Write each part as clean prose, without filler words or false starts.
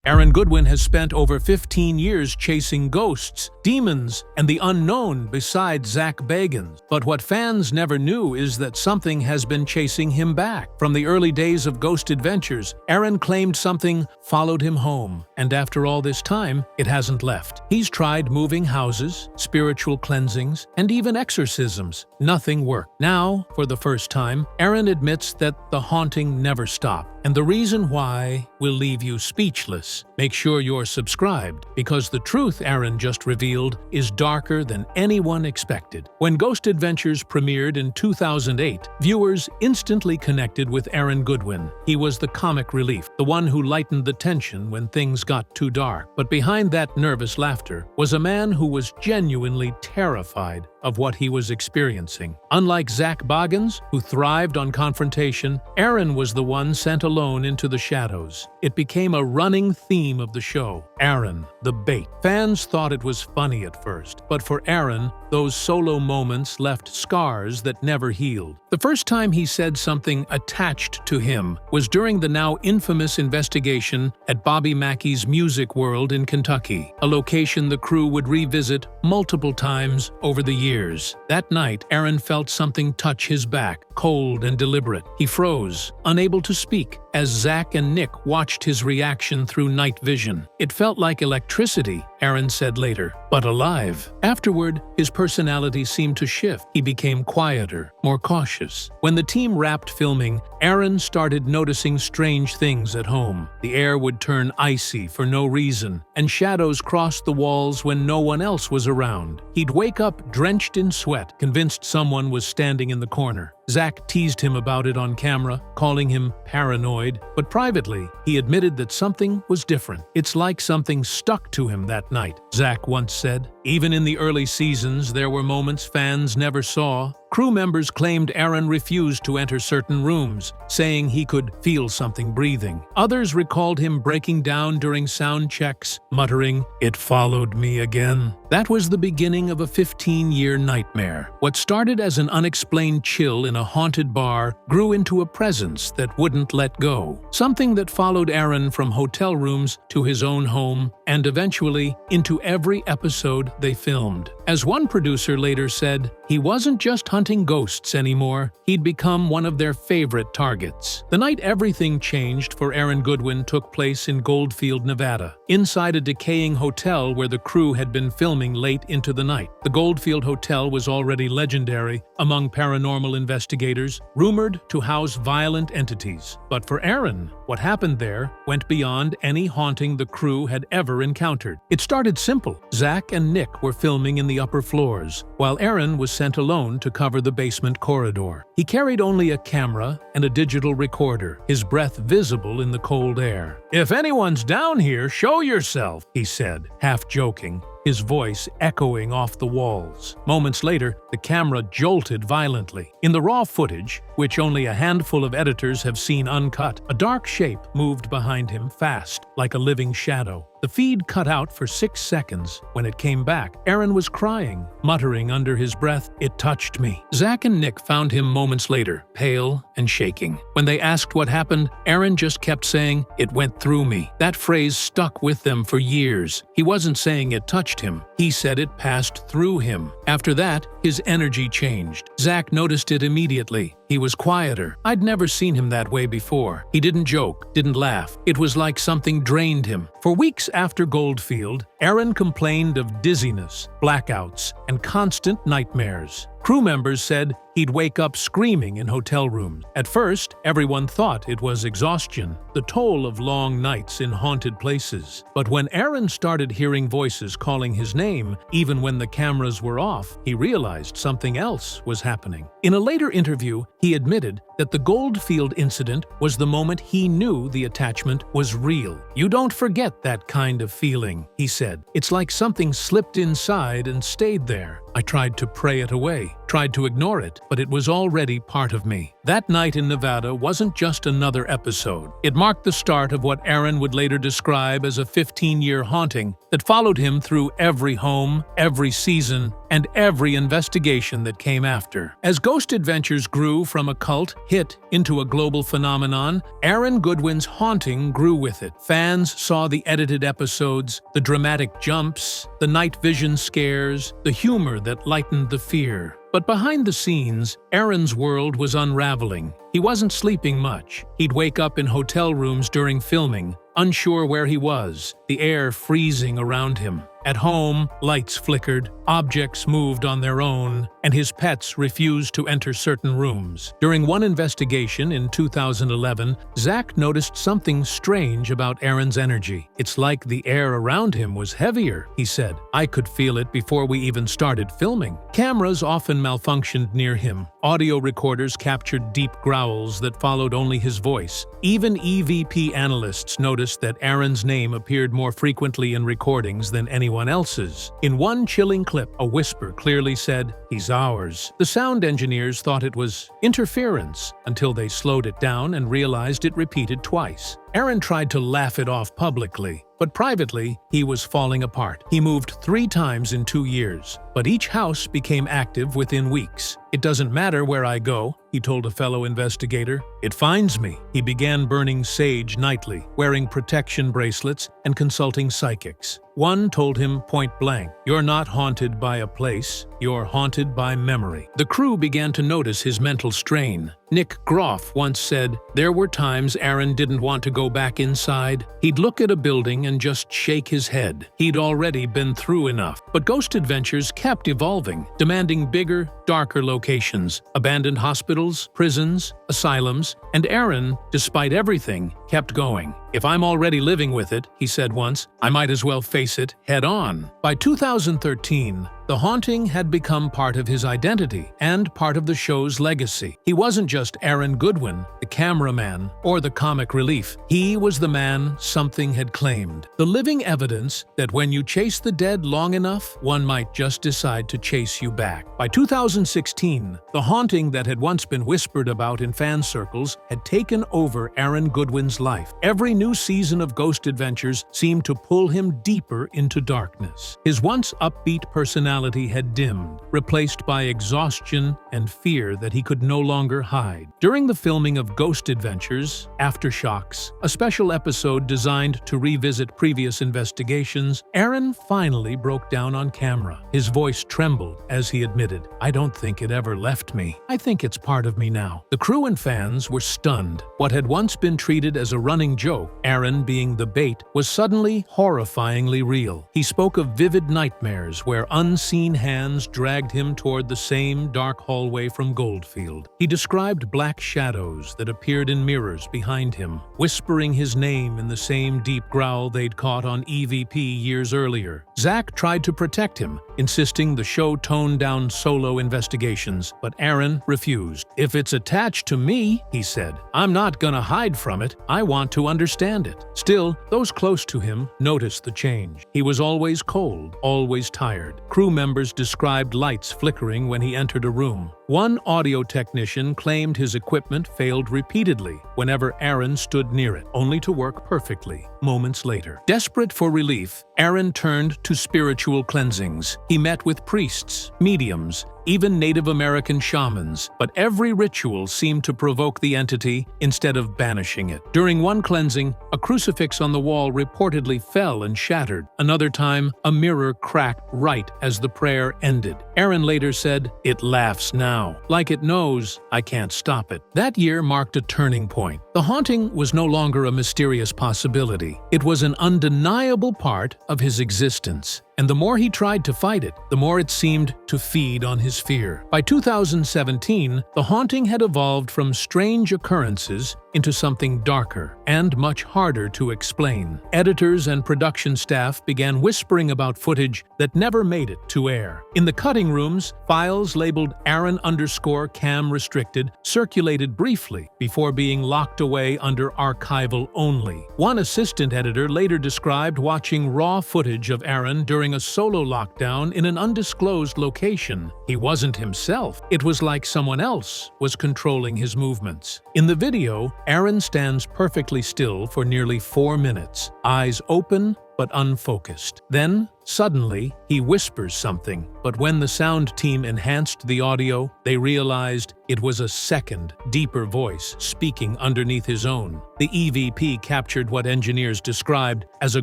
Aaron Goodwin has spent over 15 years chasing ghosts, demons, and the unknown besides Zach Bagans. But what fans never knew is that something has been chasing him back. From the early days of Ghost Adventures, Aaron claimed something followed him home, and after all this time, it hasn't left. He's tried moving houses, spiritual cleansings, and even exorcisms. Nothing worked. Now, for the first time, Aaron admits that the haunting never stopped. And the reason why will leave you speechless. Make sure you're subscribed, because the truth Aaron just revealed is darker than anyone expected. When Ghost Adventures premiered in 2008, viewers instantly connected with Aaron Goodwin. He was the comic relief, the one who lightened the tension when things got too dark. But behind that nervous laughter was a man who was genuinely terrified of what he was experiencing. Unlike Zach Bagans, who thrived on confrontation, Aaron was the one sent alone into the shadows. It became a running theme of the show. Aaron, the bait. Fans thought it was funny at first, but for Aaron, those solo moments left scars that never healed. The first time he said something attached to him was during the now infamous investigation at Bobby Mackey's Music World in Kentucky, a location the crew would revisit multiple times over the years. That night, Aaron felt something touch his back, cold and deliberate. He froze, unable to speak, as Zach and Nick watched his reaction through night vision. It felt like electricity, Aaron said later, but alive. Afterward, his personality seemed to shift. He became quieter, more cautious. When the team wrapped filming, Aaron started noticing strange things at home. The air would turn icy for no reason, and shadows crossed the walls when no one else was around. He'd wake up drenched in sweat, convinced someone was standing in the corner. Zach teased him about it on camera, calling him paranoid, but privately, he admitted that something was different. It's like something stuck to him that night, Zach once said. Even in the early seasons, there were moments fans never saw. Crew members claimed Aaron refused to enter certain rooms, saying he could feel something breathing. Others recalled him breaking down during sound checks, muttering, "It followed me again." That was the beginning of a 15-year nightmare. What started as an unexplained chill in a haunted bar grew into a presence that wouldn't let go. Something that followed Aaron from hotel rooms to his own home, and eventually into every episode they filmed. As one producer later said, he wasn't just hunting ghosts anymore, he'd become one of their favorite targets. The night everything changed for Aaron Goodwin took place in Goldfield, Nevada, inside a decaying hotel where the crew had been filming late into the night. The Goldfield Hotel was already legendary among paranormal investigators, rumored to house violent entities. But for Aaron, what happened there went beyond any haunting the crew had ever encountered. It started simple. Zach and Nick were filming in the upper floors, while Aaron was sent alone to cover the basement corridor. He carried only a camera and a digital recorder, his breath visible in the cold air. "If anyone's down here, show yourself," he said, half joking, his voice echoing off the walls. Moments later, the camera jolted violently. In the raw footage, which only a handful of editors have seen uncut, a dark shape moved behind him fast, like a living shadow. The feed cut out for 6 seconds. When it came back, Aaron was crying, muttering under his breath, "It touched me." Zach and Nick found him moments later, pale and shaking. When they asked what happened, Aaron just kept saying, "It went through me." That phrase stuck with them for years. He wasn't saying it touched him. He said it passed through him. After that, his energy changed. Zach noticed it immediately. He was quieter. I'd never seen him that way before. He didn't joke, didn't laugh. It was like something drained him. For weeks after Goldfield, Aaron complained of dizziness, blackouts, and constant nightmares. Crew members said he'd wake up screaming in hotel rooms. At first, everyone thought it was exhaustion, the toll of long nights in haunted places. But when Aaron started hearing voices calling his name, even when the cameras were off, he realized something else was happening. In a later interview, he admitted that the Goldfield incident was the moment he knew the attachment was real. "You don't forget that kind of feeling," he said. "It's like something slipped inside and stayed there. I tried to pray it away, tried to ignore it, but it was already part of me. That night in Nevada wasn't just another episode. It marked the start of what Aaron would later describe as a 15-year haunting that followed him through every home, every season, and every investigation that came after. As Ghost Adventures grew from a cult hit into a global phenomenon, Aaron Goodwin's haunting grew with it. Fans saw the edited episodes, the dramatic jumps, the night vision scares, the humor that lightened the fear. But behind the scenes, Aaron's world was unraveling. He wasn't sleeping much. He'd wake up in hotel rooms during filming, unsure where he was, the air freezing around him. At home, lights flickered, objects moved on their own, and his pets refused to enter certain rooms. During one investigation in 2011, Zach noticed something strange about Aaron's energy. "It's like the air around him was heavier," he said. "I could feel it before we even started filming." Cameras often malfunctioned near him. Audio recorders captured deep growls that followed only his voice. Even EVP analysts noticed that Aaron's name appeared more frequently in recordings than anyone else's. In one chilling clip, a whisper clearly said, "He's ours." The sound engineers thought it was interference until they slowed it down and realized it repeated twice. Aaron tried to laugh it off publicly, but privately, he was falling apart. He moved 3 times in 2 years, but each house became active within weeks. "It doesn't matter where I go," he told a fellow investigator. "It finds me." He began burning sage nightly, wearing protection bracelets, and consulting psychics. One told him point blank, "You're not haunted by a place, you're haunted by memory." The crew began to notice his mental strain. Nick Groff once said, "There were times Aaron didn't want to go back inside. He'd look at a building and just shake his head. He'd already been through enough." But Ghost Adventures kept evolving, demanding bigger, darker locations, abandoned hospitals, prisons, asylums, and Aaron, despite everything, kept going. "If I'm already living with it," he said once, "I might as well face it head on." By 2013, the haunting had become part of his identity and part of the show's legacy. He wasn't just Aaron Goodwin, the cameraman, or the comic relief. He was the man something had claimed. The living evidence that when you chase the dead long enough, one might just decide to chase you back. By 2016, the haunting that had once been whispered about in fan circles had taken over Aaron Goodwin's life. Every new season of Ghost Adventures seemed to pull him deeper into darkness. His once upbeat personality had dimmed, replaced by exhaustion and fear that he could no longer hide. During the filming of Ghost Adventures, Aftershocks, a special episode designed to revisit previous investigations, Aaron finally broke down on camera. His voice trembled as he admitted, "I don't think it ever left me. I think it's part of me now." The crew and fans were stunned. What had once been treated as a running joke, Aaron being the bait, was suddenly horrifyingly real. He spoke of vivid nightmares where unseen hands dragged him toward the same dark hallway from Goldfield. He described black shadows that appeared in mirrors behind him, whispering his name in the same deep growl they'd caught on EVP years earlier. Zach tried to protect him, insisting the show tone down solo investigations, but Aaron refused. "If it's attached to me," he said, "I'm not gonna hide from it. I want to understand it." Still, those close to him noticed the change. He was always cold, always tired. Crew members described lights flickering when he entered a room. One audio technician claimed his equipment failed repeatedly whenever Aaron stood near it, only to work perfectly moments later. Desperate for relief, Aaron turned to spiritual cleansings. He met with priests, mediums, even Native American shamans, but every ritual seemed to provoke the entity instead of banishing it. During one cleansing, a crucifix on the wall reportedly fell and shattered. Another time, a mirror cracked right as the prayer ended. Aaron later said, "It laughs now, like it knows I can't stop it." That year marked a turning point. The haunting was no longer a mysterious possibility. It was an undeniable part of his existence. And the more he tried to fight it, the more it seemed to feed on his fear. By 2017, the haunting had evolved from strange occurrences into something darker and much harder to explain. Editors and production staff began whispering about footage that never made it to air. In the cutting rooms, files labeled Aaron_cam restricted circulated briefly before being locked away under archival only. One assistant editor later described watching raw footage of Aaron during a solo lockdown in an undisclosed location. He wasn't himself. It was like someone else was controlling his movements. In the video, Aaron stands perfectly still for nearly 4 minutes, eyes open but unfocused. Then, suddenly, he whispers something, but when the sound team enhanced the audio, they realized it was a second, deeper voice speaking underneath his own. The EVP captured what engineers described as a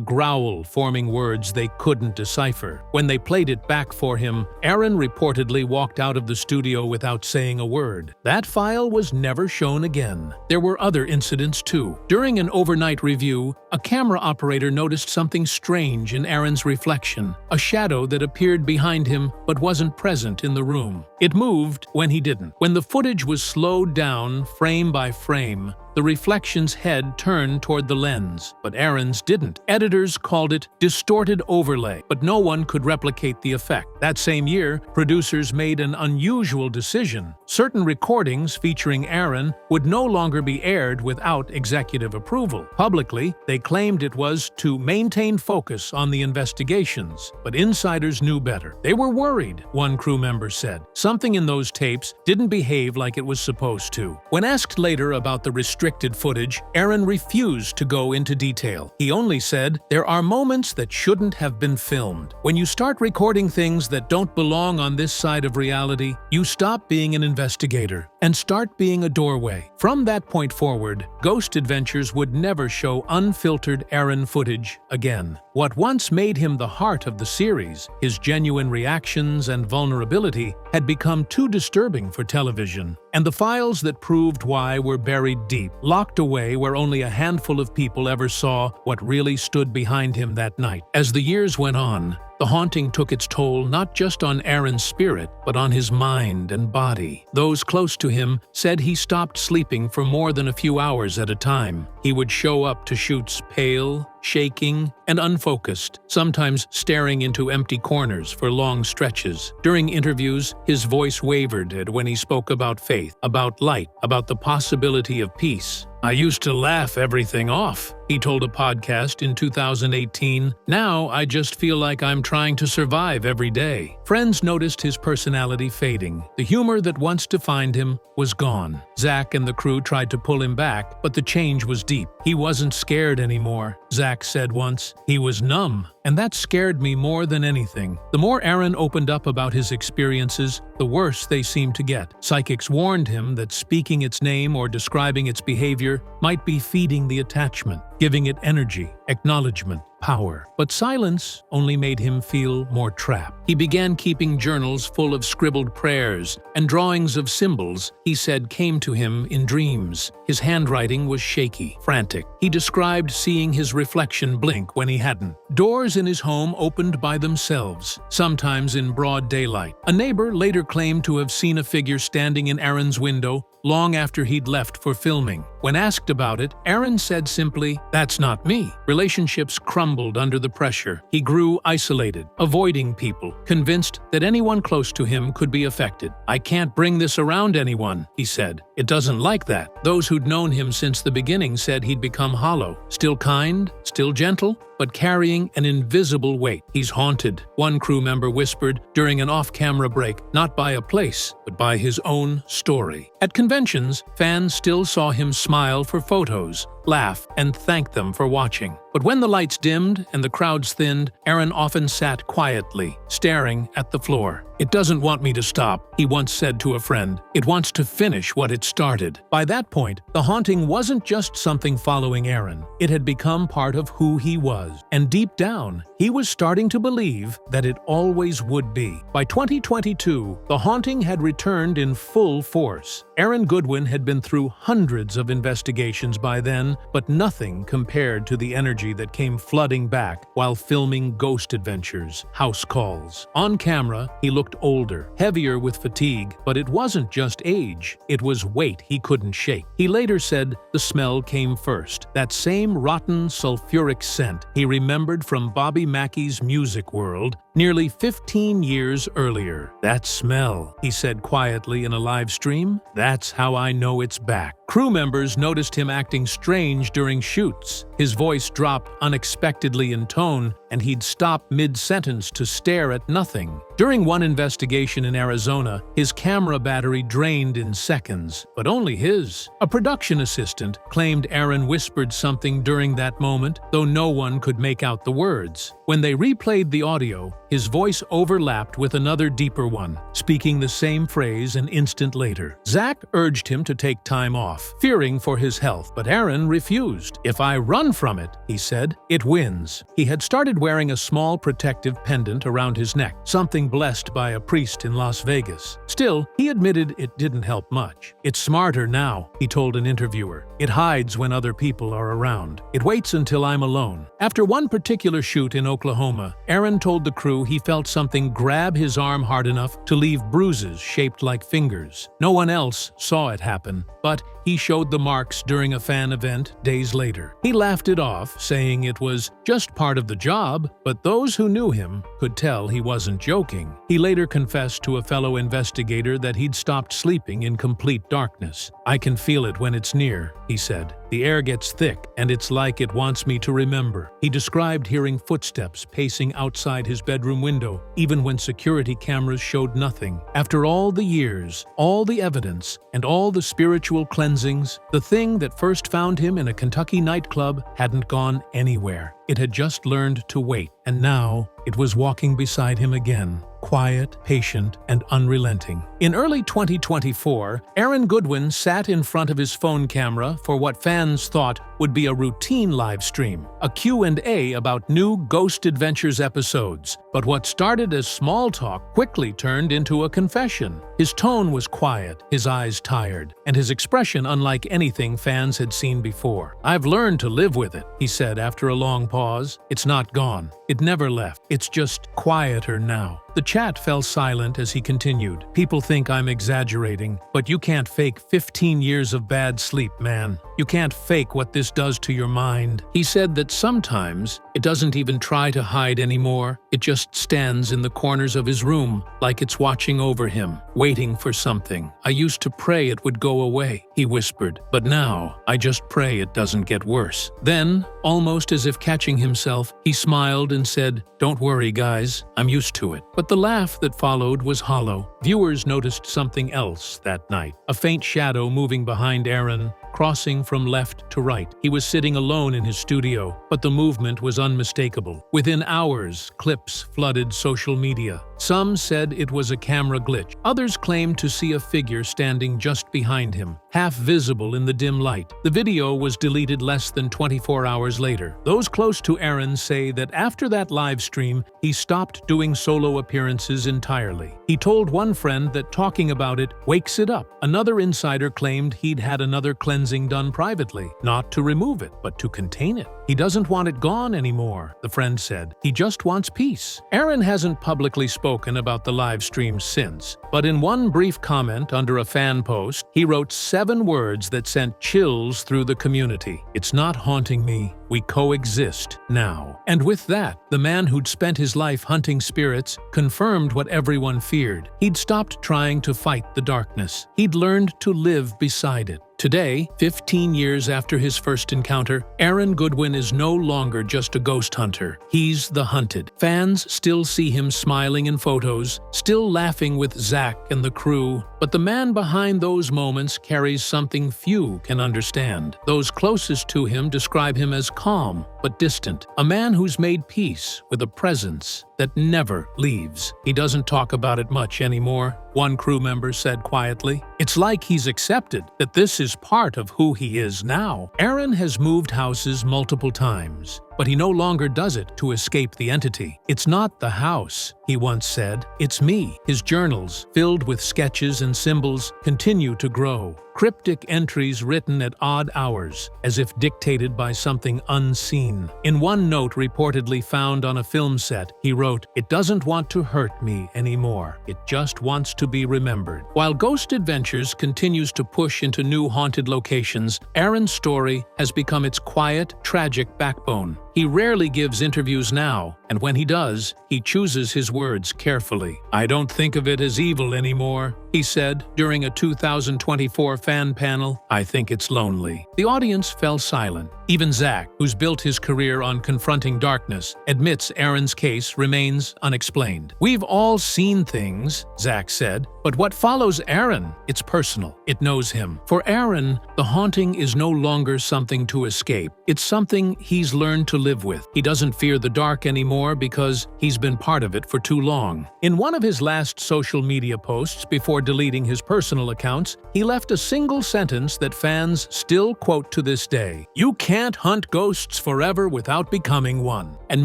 growl forming words they couldn't decipher. When they played it back for him, Aaron reportedly walked out of the studio without saying a word. That file was never shown again. There were other incidents too. During an overnight review, a camera operator noticed something strange in Aaron's reflection, a shadow that appeared behind him but wasn't present in the room. It moved when he didn't. When the footage was slowed down frame by frame, the reflection's head turned toward the lens, but Aaron's didn't. Editors called it distorted overlay, but no one could replicate the effect. That same year, producers made an unusual decision. Certain recordings featuring Aaron would no longer be aired without executive approval. Publicly, they claimed it was to maintain focus on the investigations, but insiders knew better. They were worried, one crew member said. Something in those tapes didn't behave like it was supposed to. When asked later about the restricted footage, Aaron refused to go into detail. He only said, "There are moments that shouldn't have been filmed. When you start recording things that don't belong on this side of reality, you stop being an investigator and start being a doorway." From that point forward, Ghost Adventures would never show unfiltered Aaron footage again. What once made him the heart of the series, his genuine reactions and vulnerability, had become too disturbing for television, and the files that proved why were buried deep, locked away where only a handful of people ever saw what really stood behind him that night. As the years went on, the haunting took its toll not just on Aaron's spirit, but on his mind and body. Those close to him said he stopped sleeping for more than a few hours at a time. He would show up to shoots pale, shaking, and unfocused, sometimes staring into empty corners for long stretches. During interviews, his voice wavered when he spoke about faith, about light, about the possibility of peace. "I used to laugh everything off," he told a podcast in 2018. "Now I just feel like I'm trying to survive every day." Friends noticed his personality fading. The humor that once defined him was gone. Zach and the crew tried to pull him back, but the change was deep. "He wasn't scared anymore," Zach said once. "He was numb, and that scared me more than anything." The more Aaron opened up about his experiences, the worse they seemed to get. Psychics warned him that speaking its name or describing its behavior might be feeding the attachment, giving it energy, acknowledgement, power. But silence only made him feel more trapped. He began keeping journals full of scribbled prayers and drawings of symbols he said came to him in dreams. His handwriting was shaky, frantic. He described seeing his reflection blink when he hadn't. Doors in his home opened by themselves, sometimes in broad daylight. A neighbor later claimed to have seen a figure standing in Aaron's window long after he'd left for filming. When asked about it, Aaron said simply, "That's not me." Relationships crumbled under the pressure. He grew isolated, avoiding people, convinced that anyone close to him could be affected. "I can't bring this around anyone," he said. "It doesn't like that." Those who'd known him since the beginning said he'd become hollow, still kind, still gentle, but carrying an invisible weight. "He's haunted," one crew member whispered during an off-camera break, not by a place, but by his own story. At conventions, fans still saw him smile for photos, laugh, and thank them for watching. But when the lights dimmed and the crowds thinned, Aaron often sat quietly, staring at the floor. "It doesn't want me to stop," he once said to a friend. "It wants to finish what it started." By that point, the haunting wasn't just something following Aaron. It had become part of who he was. And deep down, he was starting to believe that it always would be. By 2022, the haunting had returned in full force. Aaron Goodwin had been through hundreds of investigations by then, but nothing compared to the energy that came flooding back while filming Ghost Adventures, House Calls. On camera, he looked looked older, heavier with fatigue, but it wasn't just age, it was weight he couldn't shake. He later said the smell came first, that same rotten sulfuric scent he remembered from Bobby Mackey's Music World nearly 15 years earlier. That smell, he said quietly in a live stream, that's how I know it's back. Crew members noticed him acting strange during shoots. His voice dropped unexpectedly in tone, and he'd stop mid-sentence to stare at nothing. During one investigation in Arizona, his camera battery drained in seconds, but only his. A production assistant claimed Aaron whispered something during that moment, though no one could make out the words. When they replayed the audio, his voice overlapped with another deeper one, speaking the same phrase an instant later. Zach urged him to take time off, fearing for his health, but Aaron refused. "If I run from it," he said, "it wins." He had started wearing a small protective pendant around his neck, something blessed by a priest in Las Vegas. Still, he admitted it didn't help much. "It's smarter now," he told an interviewer. "It hides when other people are around. It waits until I'm alone." After one particular shoot in Oklahoma, Aaron told the crew he felt something grab his arm hard enough to leave bruises shaped like fingers. No one else saw it happen, but he showed the marks during a fan event days later. He laughed it off, saying it was just part of the job, but those who knew him could tell he wasn't joking. He later confessed to a fellow investigator that he'd stopped sleeping in complete darkness. "I can feel it when it's near," he said. "The air gets thick, and it's like it wants me to remember." He described hearing footsteps pacing outside his bedroom window, even when security cameras showed nothing. After all the years, all the evidence, and all the spiritual cleansings, the thing that first found him in a Kentucky nightclub hadn't gone anywhere. It had just learned to wait, and now it was walking beside him again, quiet, patient, and unrelenting. In early 2024, Aaron Goodwin sat in front of his phone camera for what fans thought would be a routine live stream, a Q&A about new Ghost Adventures episodes. But what started as small talk quickly turned into a confession. His tone was quiet, his eyes tired, and his expression unlike anything fans had seen before. "I've learned to live with it," he said after a long pause. "It's not gone. It never left. It's just quieter now." The chat fell silent as he continued. "People think I'm exaggerating, but you can't fake 15 years of bad sleep, man. You can't fake what this does to your mind." He said that sometimes it doesn't even try to hide anymore. It just stands in the corners of his room, like it's watching over him, waiting for something. "I used to pray it would go away," he whispered, "but now I just pray it doesn't get worse." Then, almost as if catching himself, he smiled and said, "Don't worry, guys, I'm used to it." But the laugh that followed was hollow. Viewers noticed something else that night, a faint shadow moving behind Aaron, crossing from left to right. He was sitting alone in his studio, but the movement was unmistakable. Within hours, clips flooded social media. Some said it was a camera glitch. Others claimed to see a figure standing just behind him, half visible in the dim light. The video was deleted less than 24 hours later. Those close to Aaron say that after that live stream, he stopped doing solo appearances entirely. He told one friend that talking about it wakes it up. Another insider claimed he'd had another cleansing done privately, not to remove it, but to contain it. "He doesn't want it gone anymore," the friend said. "He just wants peace." Aaron hasn't publicly spoken about the live stream since, but in one brief comment under a fan post, he wrote 7 words that sent chills through the community. "It's not haunting me. We coexist now." And with that, the man who'd spent his life hunting spirits confirmed what everyone feared. He'd stopped trying to fight the darkness. He'd learned to live beside it. Today, 15 years after his first encounter, Aaron Goodwin is no longer just a ghost hunter. He's the hunted. Fans still see him smiling in photos, still laughing with Zach and the crew, but the man behind those moments carries something few can understand. Those closest to him describe him as calm but distant, a man who's made peace with a presence that never leaves. "He doesn't talk about it much anymore," one crew member said quietly. "It's like he's accepted that this is part of who he is now." Aaron has moved houses multiple times, but he no longer does it to escape the entity. "It's not the house," he once said. "It's me." His journals, filled with sketches and symbols, continue to grow. Cryptic entries written at odd hours, as if dictated by something unseen. In one note reportedly found on a film set, he wrote, "It doesn't want to hurt me anymore. It just wants to be remembered." While Ghost Adventures continues to push into new haunted locations, Aaron's story has become its quiet, tragic backbone. He rarely gives interviews now, and when he does, he chooses his words carefully. "I don't think of it as evil anymore," he said during a 2024 fan panel. "I think it's lonely." The audience fell silent. Even Zach, who's built his career on confronting darkness, admits Aaron's case remains unexplained. "We've all seen things," Zach said, "but what follows Aaron, it's personal. It knows him." For Aaron, the haunting is no longer something to escape. It's something he's learned to live with. He doesn't fear the dark anymore because he's been part of it for too long. In one of his last social media posts before deleting his personal accounts, he left a single sentence that fans still quote to this day: "You can't hunt ghosts forever without becoming one." And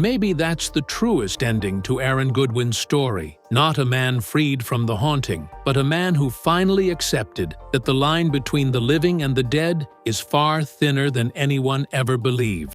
maybe that's the truest ending to Aaron Goodwin's story. Not a man freed from the haunting, but a man who finally accepted that the line between the living and the dead is far thinner than anyone ever believed.